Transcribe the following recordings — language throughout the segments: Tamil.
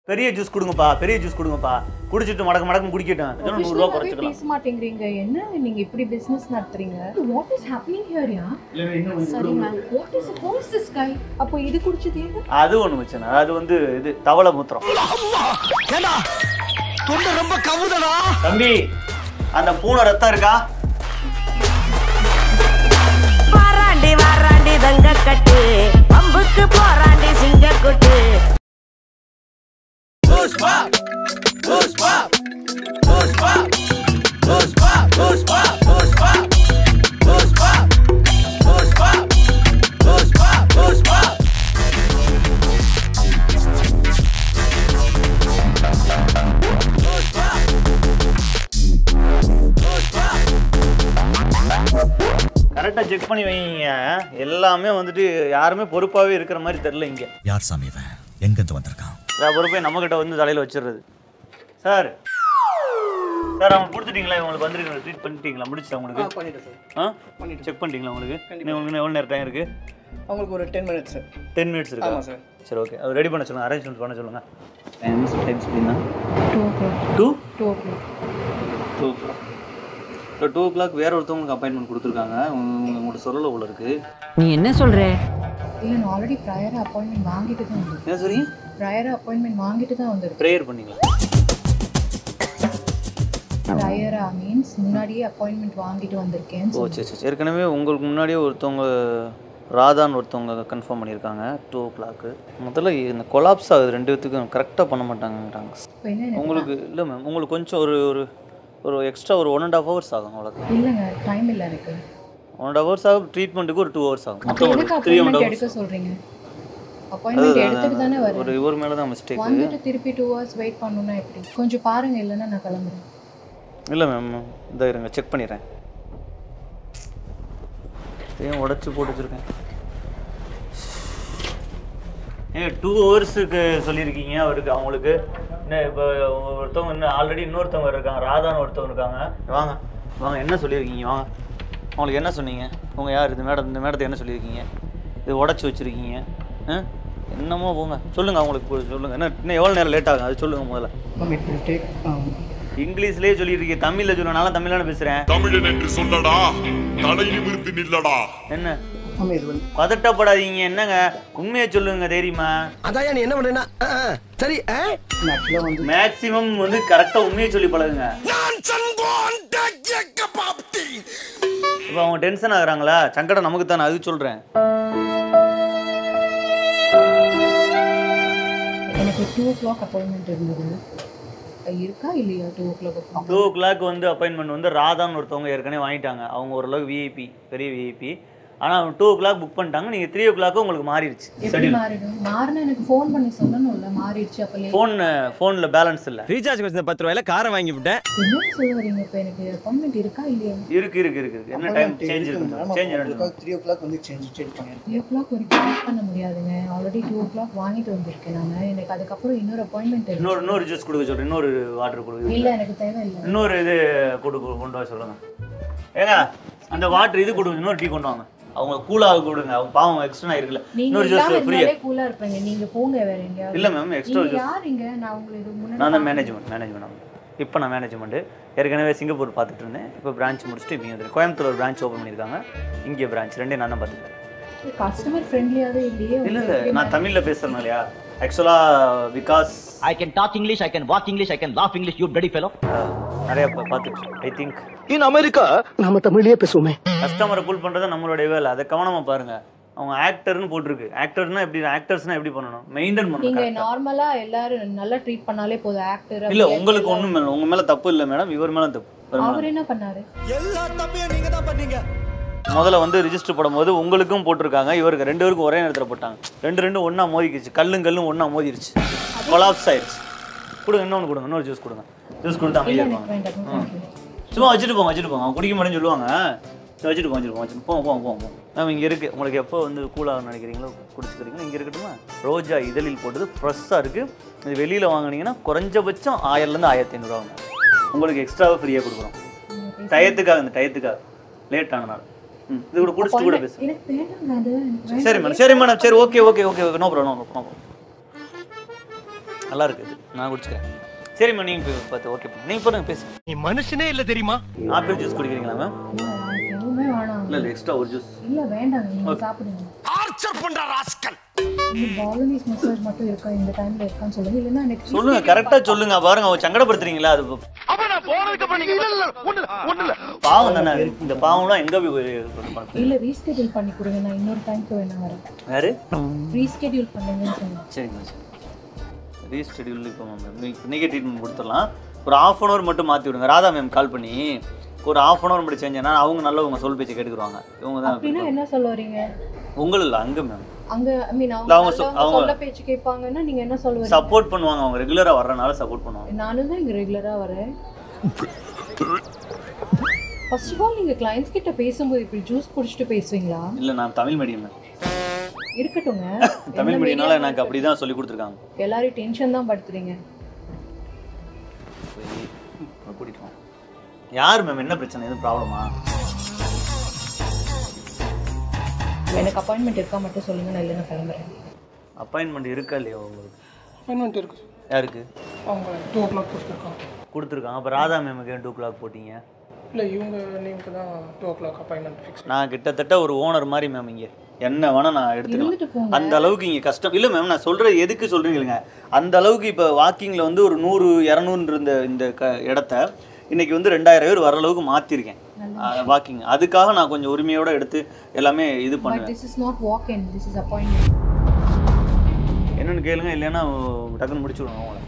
பெரிய ஜூஸ் கொடுங்கப்பா, பெரிய ஜூஸ் கொடுங்கப்பா. குடிச்சிட்டு மடக்கு குடிக்கட்டும். 100 ரூபாய் குறைச்சுக்கலாம். பேச மாட்டேங்கறீங்க. என்ன நீங்க இப்படி business நடத்துறீங்க? What is happening here yeah? Sorry ma'am. Who is this guy? அப்போ இது குடிச்சது ஏன்? அது ஒண்ணு வச்சேன். அது வந்து இது தவளை மூத்திரம். ஏண்டா தொண்டை ரொம்ப கவுதடா. தம்பி அந்த பூனை ரத்தம் இருக்கா? வாராண்டி வாராண்டி தங்க கட்டு பம்புக்கு போராண்டி சிங்க கொட்டு. புஷ்பா புஷ்பா புஷ்பா புஷ்பா புஷ்பா புஷ்பா புஷ்பா புஷ்பா புஷ்பா புஷ்பா கரெக்டா செக் பண்ணி வைங்க. எல்லாமே வந்துட்டு யாருமே பொறுப்பாவே இருக்கிற மாதிரி தெரியல இங்க. யார் சாமி இவன்? எங்க இருந்து வந்திருக்கான்? பொறுப்பே நம்ம கிட்ட வந்து தலையில வச்சிடுறது. சார் சார் அவங்க கொடுத்துட்டீங்களா? உங்களுக்கு வந்துருக்கீங்க ட்ரீட் பண்ணிட்டீங்களா? முடிச்சு உங்களுக்கு பண்ணிட்டேன் சார். பண்ணிட்டு செக் பண்ணிட்டீங்களா உங்களுக்கு? உங்களுக்கு எவ்வளோ நேரம் டைம் இருக்கு? அவங்களுக்கு ஒரு 10 மினிட்ஸ் சார். 10 மினிட்ஸ் இருக்கு. ஆமாம் சார். சரி ஓகே, அது ரெடி பண்ண சொல்லுங்க, அரேஞ்ச்மெண்ட் பண்ண சொல்லுங்க. Time சொல்லினா 2 o'clock. 2 o'clock. 2 o'clock வேற ஒருத்தவங்களுக்கு அப்பாயின்மெண்ட் கொடுத்துருக்காங்க. உங்களோட சொல்லல உள்ள இருக்கு. நீ என்ன சொல்ற? இல்ல நான் ஆல்ரெடி prior appointment வாங்கிட்டு தான் வந்தேன். என்ன சொல்றீங்க? prior appointment வாங்கிட்டு தான் வந்திருக்கேன். பிரேயர் பண்ணீங்களா? prior மீன்ஸ் முன்னாடியே அப்பாயின்மெண்ட் வாங்கிட்டு வந்திருக்கேன். ஓ சரி. ஏற்கனவே உங்களுக்கு முன்னாடியே ஒருத்தவங்க ராதான்னு ஒருத்தவங்க கன்ஃபார்ம் பண்ணியிருக்காங்க 2 o'clock. முதல்ல இந்த கொலாப்ஸ் ஆகுது, 2 பேத்துக்கும் கரெக்டாக பண்ண மாட்டாங்கன்றாங்க. உங்களுக்கு இல்லை மேம், உங்களுக்கு கொஞ்சம் ஒரு எக்ஸ்ட்ரா ஒரு 1.5 hours ஆகும். அவ்வளோதான். இல்லைங்க, டைம் இல்லை எனக்கு. 1.5 hours ஆகும். ட்ரீட்மெண்ட்டுக்கு ஒரு 2 hours ஆகும். மொத்தம் ஒரு 3 எடுக்க சொல்கிறீங்க. அப்பாயின்மெண்ட் எடுத்துட்டு தானே வரேன். ஒரு இவர் மேலே தான் மிஸ்டேக். வந்துட்டு திருப்பி 2 hours வெயிட் பண்ணணும்னா எப்படி? கொஞ்சம் பாருங்க, இல்லைன்னா நான் கிளம்புறேன். இல்லை மேம், இதை இருங்க செக் பண்ணிடுறேன். ஏன் உடச்சி போட்டு வச்சுருக்கேன்? 2 ஹவர்ஸுக்கு சொல்லியிருக்கீங்க அவருக்கு. அவங்களுக்கு இன்னும் இப்போ ஒருத்தவங்க இன்னும் ஆல்ரெடி இன்னொருத்தவங்க இருக்காங்க, ராதான்னு ஒருத்தவங்க இருக்காங்க. வாங்க வாங்க, என்ன சொல்லியிருக்கீங்க? வாங்க, அவங்களுக்கு என்ன சொன்னீங்க? உங்கள் யார் இந்த மேடத்தை என்ன சொல்லியிருக்கீங்க? இது உடச்சி வச்சுருக்கீங்க. என்னமோ போங்க, சொல்லுங்கள் அவங்களுக்கு சொல்லுங்கள். இன்னும் எவ்வளோ நேரம் லேட் ஆகும் அது சொல்லுங்கள் முதல்ல. இங்கிலீஷ்லேயே சொல்லியிருக்கீங்க, தமிழில் சொல்லுங்க. நான் தமிழ்ல பேசுகிறேன். தமிழன் என்று சொல்லடா, தலை நிமிர்ந்து நில்லடா. என்ன பதட்டப்படாதீங்க, என்னங்க உண்மையை சொல்லுங்க தைரியமா. அதான் நீ என்ன பண்றேன்னா சரி மேக்ஸிமம் வந்து கரெக்டா உண்மையை சொல்லி பழகுங்க. இப்போ அவங்க டென்ஷன் ஆகுறாங்களா? சங்கடம் நமக்கு தானே, அது சொல்றேன். எனக்கு 2 o'clock அப்பாயின்மெண்ட் இருந்தது. இருக்கா இல்லையா? 2 o'clock. 2 o'clock வந்து அப்பாயின்மெண்ட் வந்து ராதான்னு ஒருத்தவங்க ஏற்கனவே வாங்கிட்டாங்க. அவங்க ஓரளவுக்கு விஐபி, பெரிய விஐபி. ஆனால் 2 o'clock புக் பண்ணிட்டாங்க. நீங்கள் 3 o'clock உங்களுக்கு மாறிடுச்சு. எப்படி மாறிடும்? மாறினா எனக்கு ஃபோன் பண்ணி சொல்லணும்ல, மாறிடுச்சு. அப்போ ஃபோனில் பேலன்ஸ் இல்லை. ரீசார்ஜ் பண்ண 10 ரூபாயில காரை வாங்கி விட்டேன். என்ன சொல்றீங்க? இப்போ எனக்கு அப்பாயின்மெண்ட் இருக்கா இல்லையா? இருக்கு. என்ன டைம் சேஞ்ச் இருக்கு? சேஞ்ச் 3 o'clock வந்து சேஞ்ச் பண்ணிருக்கேன். 3 o'clock வரைக்கும் வெயிட் பண்ண முடியாதுங்க. ஆல்ரெடி 2 o'clock வாங்கிட்டு வந்திருக்கேன் நான். எனக்கு அதுக்கப்புறம் இன்னொரு அப்பாயின்மெண்ட் இருக்கு. இன்னொரு ஜூஸ் கொடுக்க சொல்றேன். இன்னொரு வாட்டர் கொடுங்க. இல்லை, எனக்கு தேவையில்லை. இன்னொரு இது கொண்டு வர சொல்லுங்க. ஏங்க அந்த வாட்டர் இது கொடுங்க, இன்னொரு டீ கொண்டு வாங்க. அவங்க கூலாக கொடுங்க. அவங்க பாவம் எக்ஸ்ட்ரா இருக்குல்ல. இன்னொரு ஜூஸ் ஃப்ரீயா கூலா இருப்பீங்க. நீங்க போங்க வேற எங்க. இல்ல மேம், எக்ஸ்ட்ரா ஜூஸ். யாருங்க? நான் உங்களுக்கு முன்னாடி நான் தான் மேனேஜ்மெண்ட். இப்போ நான் மேனேஜ்மெண்ட். ஏற்கனவே சிங்கப்பூர் பார்த்துட்டு இருந்தேன். இப்போ பிரான்ச் முடிச்சுட்டு இங்கே வந்து கோயம்புத்தூர் ஒரு பிரான்ச் ஓப்பன் பண்ணியிருக்காங்க. இங்கே பிரான்ச் 2 நான் தான் பார்த்துக்கிறேன். கஸ்டமர் ஃப்ரெண்ட்லியாவே இல்லையே. இல்லை நான் தமிழில் பேசுகிறேன் இல்லையா? ஆக்சுவலாக because I can talk English, I can walk English, I can laugh English, you bloody fellow. நிறைய பார்த்துட்டு ஐ திங்க் இன் அமெரிக்கா நம்ம தமிழ்லயே பேசுவோமே. கஸ்டமரை கூல் பண்ணுறது நம்மளுடைய வேலை. அதை கவனமாக பாருங்க. அவங்க ஆக்டர்னு போட்டிருக்கு. ஆக்டர்னா எப்படி? ஆக்டர்ஸ்னா எப்படி பண்ணணும்? மெயின்டைன் பண்ணணும். நீங்க நார்மலா எல்லாரும் நல்லா ட்ரீட் பண்ணாலே போதும். ஆக்டர் இல்ல, உங்களுக்கு ஒண்ணும் மேடம், உங்க மேல தப்பு இல்ல மேடம், இவர் மேல தப்பு. அவர் என்ன பண்ணாரு? எல்லா தப்பையும் நீங்க தான் பண்ணீங்க. முதல்ல வந்து ரிஜிஸ்டர் போடும்போது உங்களுக்கும் போட்டிருக்காங்க, இவருக்கு 2 பேருக்கும் ஒரே நேரத்தில் போட்டாங்க. 2 ஒண்ணா மோதிக்கிச்சு. கல்லும் ஒண்ணா மோதிருச்சு. கொலாப்ஸ் ஆயிடுச்சு. கொடுங்க, இன்னொன்று கொடுங்க, இன்னொரு ஜூஸ் கொடுங்க. ஜூஸ் கொடுத்து அமைதியாக இருப்பாங்க. சும்மா வச்சுட்டு போங்க. அவங்க குடிக்க மாட்டேன்னு சொல்லுவாங்க. வச்சுட்டு போங்க. மேம் இங்கே இருக்குது. உங்களுக்கு எப்போ வந்து கூலாக நினைக்கிறீங்களோ குடிச்சுக்கிறீங்களோ இங்கே இருக்கட்டுமா? ரோஜா இதழில் போட்டது ஃப்ரெஷ்ஷாக இருக்குது. இது வெளியில் வாங்கினீங்கன்னா குறைஞ்சபட்சம் 1000லேருந்து 1500 ஆகும். உங்களுக்கு எக்ஸ்ட்ராவாக ஃப்ரீயாக கொடுக்குறோம். டயத்துக்காக லேட் ஆனனால. இது கூட குடிச்சிட்டு கூட பேசு. சரி மேடம். சரி ஓகே. No problem. நல்லா இருக்குது, நான் குடிச்சுக்கிறேன். சரிம்மா நீங்கள் பார்த்து ஓகே பண்ணு. நீங்கள் போடுங்க பேசு. நீ மனுஷனே இல்ல தெரியுமா? ஆப்பிள் ஜூஸ் குடிக்கிறீங்களா மேம்? எதுவுமே வேணாம். இல்லை எக்ஸ்ட்ரா ஒரு ஜூஸ். இல்லை வேண்டாம், நீங்கள் சாப்பிடுங்க. டார்ச்சர் பண்ற ராஸ்கல். பாலனீஸ் மசாஜ் மட்டும் இருக்கா இந்த டைம்ல இருக்கான்னு சொல்லுங்க. இல்லைன்னா எனக்கு சொல்லுங்க, கரெக்டாக சொல்லுங்க. பாருங்க அவங்க சங்கடப்படுத்துறீங்களா? அது பாவம் தானே. இந்த பாவம்லாம் எங்கே போய் இல்லை ரீஸ்கெடியூல் பண்ணி கொடுங்க, நான் இன்னொரு டைம்க்கு வேணா வரேன். யாரு ரீஸ்கெடியூல் பண்ணுங்கன்னு சொன்னேன். சரிங்க சரி. ரீஸ்கெடியூல் இப்போ மேம் இன்றைக்கி ட்ரீட்மெண்ட் கொடுத்துடலாம். ஒரு 1/2 hour மட்டும் மாற்றி விடுங்க. ராதா மேம் கால் பண்ணி ஒரு 1/2 hour மட்டும் செஞ்சேன்னா அவங்க நல்லவங்க சொல் பேச்சு கேட்டுக்குருவாங்க. இவங்க தான் அப்படின்னா என்ன சொல்ல வரீங்க? உங்கள் இல்லை அங்கே மேம் அங்க ஐ மீன் அவங்க சொல்ல பேச்சு கேட்பாங்கன்னா நீங்க என்ன சொல்லுவீங்க? சப்போர்ட் பண்ணுவாங்க. அவங்க ரெகுலரா வர்றனால சப்போர்ட் பண்ணுவாங்க. நானும் தான் இங்க ரெகுலரா வரேன். ஃபர்ஸ்ட் ஆஃப் ஆல் நீங்க கிளையண்ட்ஸ் கிட்ட பேசும்போது இப்படி ஜூஸ் குடிச்சிட்டு பேசுவீங்களா? இல்ல நான் தமிழ் மீடியம் மேம். இருக்கட்டுங்க. தமிழ் மீடியம்னால எனக்கு அப்படி தான் சொல்லி கொடுத்துருக்காங்க. எல்லாரும் டென்ஷன் தான் படுத்துறீங்க. கூட்டிட்டு வாங்க. யார் மேம் என்ன பிரச்சனை? எதுவும் ப்ராப்ளமா? எனக்கு அப்பாயின்மெண்ட் இருக்கா மட்டும் சொல்லுங்க, நான் இல்லைன்னா கிளம்புறேன். அப்பாயின்மெண்ட் இருக்கா இல்லையா உங்களுக்கு? அப்பாயின்மெண்ட் இருக்கு. யாருக்கு? அவங்க 2 o'clock கொடுத்துருக்காங்க. அப்போ ராதா மேமுக்கு 2 o'clock போட்டீங்க? இல்லை இவங்க நேமுக்கு தான் 2 o'clock அப்பாயின்மெண்ட் ஃபிக்ஸ். நான் கிட்டத்தட்ட ஒரு ஓனர் மாதிரி மேம். இங்கே என்ன வேணால் நான் எடுத்துக்கலாம். அந்த அளவுக்கு இங்கே கஷ்டம் இல்லை மேம். நான் சொல்கிறது எதுக்கு சொல்கிறீங்க, அந்த அளவுக்கு இப்போ வாக்கிங்கில் வந்து ஒரு 100-200 இருந்த இந்த இடத்த இன்றைக்கி வந்து 2000 பேர் வர அளவுக்கு மாற்றிருக்கேன் வாக்கிங். அதுக்காக நான் கொஞ்சம் உரிமையோடு எடுத்து எல்லாமே இது பண்ணுவேன். This is not walk-in, this is appointment. என்னென்னு கேளுங்க, இல்லைன்னா டக்குன்னு முடிச்சு விடுவோம். அவங்கள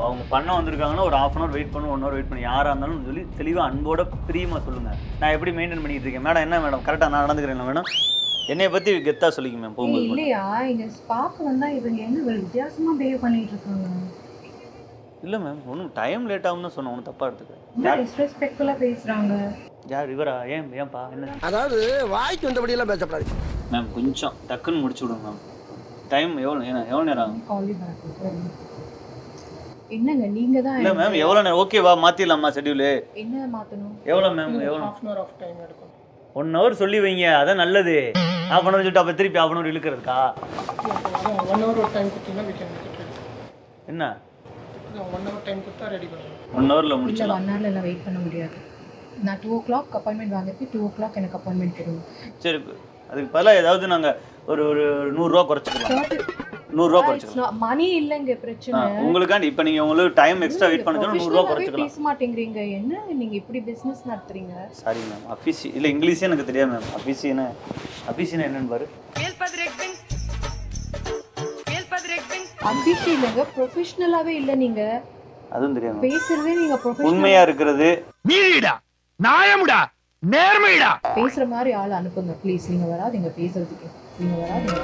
அவங்க பண்ண வந்திருக்காங்கன்னா ஒரு 1/2 hour வெயிட் பண்ணு, 1 hour வெயிட் பண்ணி யாராக இருந்தாலும் சொல்லி தெளிவாக அன்போட பிரியமாக சொல்லுங்கள். நான் எப்படி மெயின்டைன் பண்ணிட்டு இருக்கேன் மேடம்? என்ன மேடம் கரெக்டாக நான் நடந்துக்கிறேன் மேடம்? என்னைய பற்றி கெத்தாக சொல்லிக்க மேம் போகும்போது. இல்லையா இங்கே ஸ்பாக்கு வந்தால் இவங்க என்ன வித்தியாசமாக பிஹேவ் பண்ணிட்டு இருக்காங்க. இல்லை மேம் ஒன்றும் டைம் லேட் ஆகும்னு தான் சொன்னேன். ஒன்றும் தப்பாக எடுத்துக்க. டிஸ்ரெஸ்பெக்ட்ஃபுல்லாக பேசுகிறாங்க. யார் இவரா? ஏன்பா என்ன? அதாவது வாய்க்கு வந்தபடியெல்லாம் பேசப்படாது மேம். கொஞ்சம் டக்குன்னு முடிச்சு விடுங்க மேம். டைம் எவ்வளோ நேரம் ஆகும்? என்னங்க நீங்க தான் இல்லை மேம் எவ்வளோ நேரம்? ஓகேவா மாற்றிடலாமா ஷெட்யூலு? என்ன மாற்றணும்? எவ்வளோ மேம்? எவ்வளோ? 1/2 hour ஆஃப் டைம் எடுக்கும். 1 hour சொல்லி வைங்க, அதான் நல்லது. 1/2 hour சொல்லிட்டு அப்போ திருப்பி 1/2 hour இழுக்கிறதுக்கா? 1 hour டைம் கொடுத்தீங்கன்னா we can make it ready. என்ன 1 hour டைம் கொடுத்தா ரெடி பண்ணுவோம். 1 hourல இல்லை முடிச்சிடலாம். 1 hourல எல்லாம் வெயிட் பண்ண முடியாது. நான் 2 o'clock அப்பாயின்மெண்ட் வாங்கிட்டு 2 o'clock எனக்கு அப்பாயின்மெண்ட் தருவோம். சரி அதுக்கு பதிலாக ஏதாவது நாங்கள் ஒரு 100 ரூபா குறைச்சிக்கலாம். 100 ரூபா குறைச்சிக்கலாம். மணி இல்லைங்க பிரச்சனை. உங்களுக்காண்டி இப்போ நீங்கள் உங்களுக்கு டைம் எக்ஸ்ட்ரா வெயிட் பண்ண சொன்னா 100 ரூபா குறைச்சிக்கலாம். பேச மாட்டேங்கிறீங்க, என்ன நீங்க இப்படி பிசினஸ் நடத்துறீங்க? Sorry ma'am. அஃபீசி இல்லை இங்கிலீஷே எனக்கு தெரியாது மேம். அஃபீசினா என்னன்னு பாரு. அபிஷி இல்லைங்க, ப்ரொஃபஷனலாவே இல்லை நீங்க. அதுவும் தெரியாது மேம். பேசுறதே நீங்க ப்ரொஃபஷனல் உண்மையா இருக்கிறது நீடா நாயமுடா நேர்மைடா. பேசுற மாதிரி ஆள் அனுப்புங்க ப்ளீஸ். நீங்க வராதீங்க பேசுறதுக்கு. நீங்க வராதீங்க.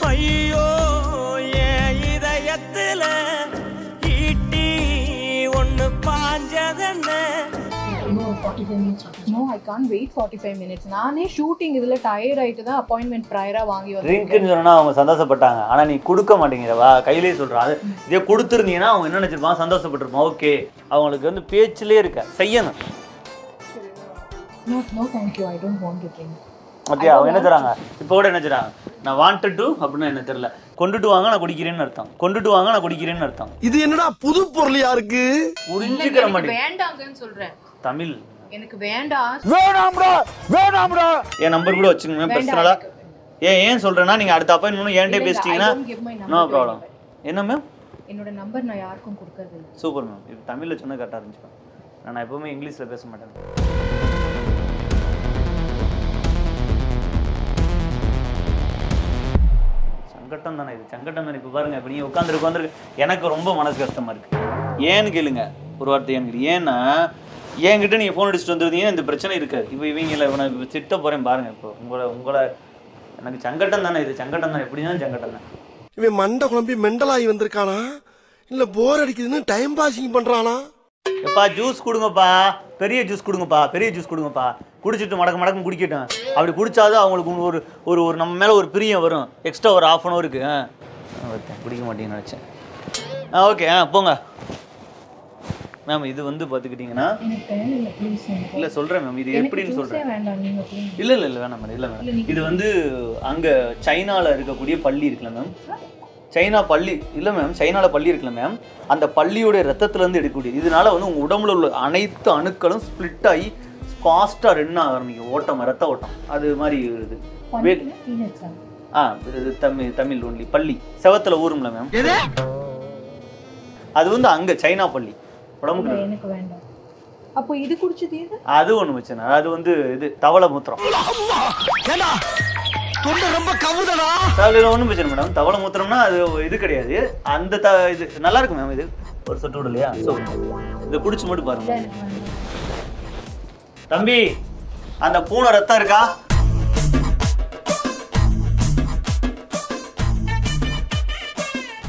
ஐயோ என் இதயத்துல ஈட்டி ஒன்னு பாஞ்சதென்ன. No, I can't wait 45 minutes. நானே ஷூட்டிங் இதுல டயர்ட் ஆயிட்டு தான் அப்பாயின்மெண்ட் ப்ரையரா வாங்கி வந்தேன். ட்ரிங்க்னு சொன்னா அவங்க சந்தோஷப்பட்டாங்க. ஆனா நீ கொடுக்க மாட்டேங்கிறவா, கையிலேயே சொல்றான். அது இதே கொடுத்துருந்தீங்கன்னா அவங்க என்ன நினைச்சிருப்பாங்க? சந்தோஷப்பட்டிருப்பான். ஓகே அவங்களுக்கு வந்து பேச்சிலே இருக்க செய்யணும். No thank you, I don't want to drink. Okay அவங்க என்ன தராங்க இப்போ கூட? என்ன தராங்க? நான் வாண்டட் டு அப்படின்னா என்ன தெரியல. கொண்டுட்டு வாங்க நான் குடிக்கிறேன்னு அர்த்தம். கொண்டுட்டு வாங்க நான் குடிக்கிறேன்னு அர்த்தம். இது என்னடா புது பொருள் யாருக்கு? புரிஞ்சுக்கிற மாட்டேன். வேண்டாங்கன்னு சொல்றேன். தமிழ் எனக்கு வேண்டாம். வேணாம்டா. என் நம்பர் கூட வச்சுக்கோங்க பர்சனலா. ஏன் சொல்றேன்னா நீங்க அடுத்த அப்பாயின்மெண்ட் என்கிட்ட பேசிட்டீங்கன்னா நோ ப்ராப்ளம். என்ன மேம்? என்னோட நம்பர் நான் யாருக்கும் கொடுக்கறது இல்லை. Super ma'am. இது தமிழில் சொன்னால் கரெக்டாக இருந்துச்சு. நான் எப்பவுமே இங்கிலீஷில் பேச மாட்டேன். சங்கட்டம் தானே இது, சங்கட்டம் தானே. இப்போ பாருங்க, இப்போ நீங்கள் உட்காந்துருக்கு எனக்கு ரொம்ப மனசு கஷ்டமாக இருக்குது. ஏன்னு கேளுங்க ஒரு வார்த்தை. ஏன்னு ஏன்னா என்கிட்ட நீங்கள் ஃபோன் அடிச்சுட்டு வந்துருந்தீங்கன்னா இந்த பிரச்சனை இருக்காது. இப்போ இவங்கள நான் திட்ட போகிறேன் பாருங்கள். இப்போ உங்களை எனக்கு சங்கட்டம் தானே இது, சங்கட்டம் தானே. எப்படி தான் சங்கட்டம் தான். இவன் மண்டை குழம்பி மெண்டலாகி வந்திருக்கானா இல்லை போர் அடிக்குதுன்னு டைம் பாசிங் பண்ணுறானா? எப்பா ஜூஸ் கொடுங்கப்பா, பெரிய ஜூஸ் கொடுங்கப்பா, பெரிய ஜூஸ் கொடுங்கப்பா. குடிச்சிட்டு மடக்கு குடிக்கட்டும். அப்படி குடிச்சாதான் அவங்களுக்கு ஒரு ஒரு ஒரு நம்ம மேலே ஒரு பிரியம் வரும். எக்ஸ்ட்ரா ஒரு 1/2 hour குடிக்க மாட்டேங்கன்னு நினச்சேன். ஓகே போங்க மேம். இது வந்து பார்த்துக்கிட்டிங்கன்னா இல்லை சொல்கிறேன் மேம். இது எப்படின்னு சொல்கிறேன். இல்லை வேணாம் மேம். இல்லை மேம். இது வந்து அங்கே சைனாவில் இருக்கக்கூடிய பள்ளி இருக்குல்ல மேம், சைனா பள்ளி இல்லை மேம், சைனாவில் பள்ளி இருக்குல்ல மேம், அந்த பள்ளியோடைய ரத்தத்துலேருந்து எடுக்கக்கூடியது. இதனால வந்து உங்கள் உடம்புல உள்ள அனைத்து அணுக்களும் ஸ்ப்ளிட் ஆகி ஃபாஸ்ட்டாக ரன் ஆரம்பிக்கும், ஓட்டம், ரத்த ஓட்டம் அது மாதிரி இது. இது தமிழ் ஒன்லி. பள்ளி செவத்தில் ஊரும்ல மேம், அது வந்து அங்கே சைனா பள்ளி உடம்புக்கு. எனக்கு வேண்டாம். அப்போ இது குடிச்சது எது? அது ஒன்று வச்சுனா, அது வந்து இது தவளை மூத்திரம். ரொம்ப கவுதடா. அதில் ஒன்றும் பிரச்சனை மேடம், தவளை மூத்திரம்னா அது இது கிடையாது. அந்த இது நல்லா இருக்கு மேம். இது ஒரு சொட்டு விட இல்லையா? ஸோ இதை குடிச்சு மட்டும் பாருங்க. தம்பி, அந்த பூனை ரத்தம் இருக்கா?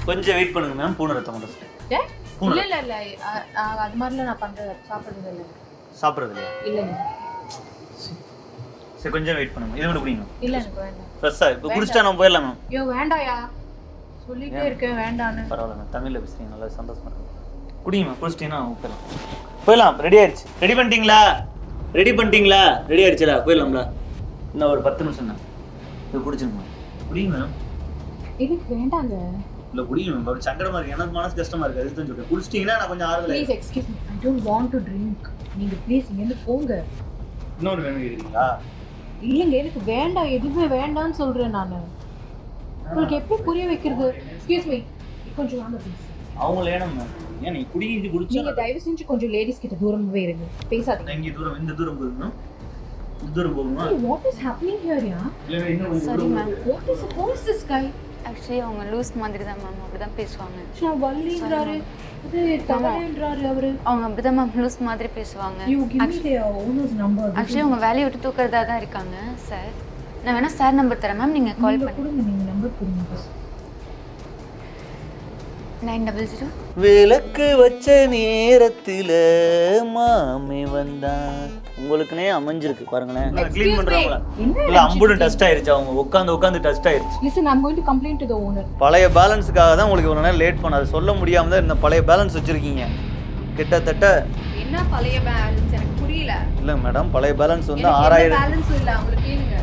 கொஞ்சம் வெயிட் பண்ணுங்க மேம். பூனை ரத்தம் மட்டும். இல்ல இல்ல இல்ல, அது மாதிரிலாம் நான் பண்றது சாப்பிடுறது இல்ல. சாப்பிடுறது இல்லையா? இல்லங்க. சரி, கொஞ்சம் வெயிட் பண்ணுங்க. இது மட்டும் குடிங்க. இல்ல எனக்கு வேண்டாம். ஃப்ரெஷ்ஷா இப்போ குடிச்சிட்டா நம்ம போயிடலாம் மேம். ஐயோ வேண்டாயா, சொல்லிட்டே இருக்கேன் வேண்டான்னு. பரவாயில்ல மேம், தமிழில் பேசுறீங்க, நல்லா சந்தோஷமா இருக்கு. குடிங்க மேம், குடிச்சிட்டீங்கன்னா போயிடலாம். ரெடி ஆயிடுச்சு. ரெடி பண்ணிட்டீங்களா? ரெடி ஆயிடுச்சுல, போயிடலாம்ல. இன்னும் ஒரு 10 நிமிஷம் தான். இது குடிச்சிருங்க. குடிங்க மேம். எனக்கு வேண்டாங்க. இல்லை குடிங்க மேம், ஒரு சங்கடமா இருக்கு, எனக்கு மனசு கஷ்டமா இருக்கு, அதுக்கு தான் சொல்றேன். குடிச்சிட்டீங்கன்னா நான் கொஞ்சம் ஆறுதல். Please excuse me, I don't want to drink. நீங்க ப்ளீஸ் இங்க போங்க. இன்னொரு வேணும் இருக்கீங்களா? இல்லைங்க, எனக்கு வேண்டாம், எதுவுமே வேண்டாம்னு சொல்றேன் நான். உங்களுக்கு எப்படி புரிய வைக்கிறது? எக்ஸ்கியூஸ் மீ, கொஞ்சம் வாங்க ப்ளீஸ். அவங்க வேணும் மேம். ஏன் நீ குடிங்க குடிச்சா? நீங்க தயவு செஞ்சு கொஞ்சம் லேடிஸ் கிட்ட தூரமாவே இருங்க, பேசாதீங்க. இங்க தூரம், இந்த தூரம் போகணும், இந்த தூரம் போகணுமா? What is happening here யா? இல்ல இன்னும் sorry ma'am. What is this guy? Actually அவங்க லூஸ் மாதிரி தான் மேம், அப்படிதான் பேசுவாங்க. நான் வள்ளின்றாரு, இது தவளைன்றாரு அவரு. அவங்க அப்படிதான் மேம் லூஸ் மாதிரி பேசுவாங்க. You give me their owner's number. Actually அவங்க வேலையை விட்டு தூக்குறதா தான் இருக்காங்க சார். நான் வேணா சார் நம்பர் தரேன் மேம், நீங்க கால் பண்ணுங்க. கொடுங்க, நீங்க நம்பர் கொடுங்க ஃபர்ஸ்ட். 900. விளக்கு வச்ச நேரத்துல மாமே வந்தான். உங்களுக்குனே அமைஞ்சிருக்கு பாருங்களேன். க்ளீன் பண்றவங்கள இல்ல, அம்புடு டஸ்ட் ஆயிருச்சு. அவங்க உட்காந்து டஸ்ட் ஆயிருச்சு. Listen, I'm going to complain to the owner. பழைய பேலன்ஸ்க்காக தான் உங்களுக்கு இவ்வளவு நேரம் லேட் பண்ண. அது சொல்ல முடியாம தான் இந்த பழைய பேலன்ஸ் வச்சிருக்கீங்க. கிட்டத்தட்ட என்ன பழைய பேலன்ஸ் எனக்கு புரியல. இல்ல மேடம், பழைய பேலன்ஸ் வந்து 6000. பேலன்ஸ் இல்ல, உங்களுக்கு கேளுங்க.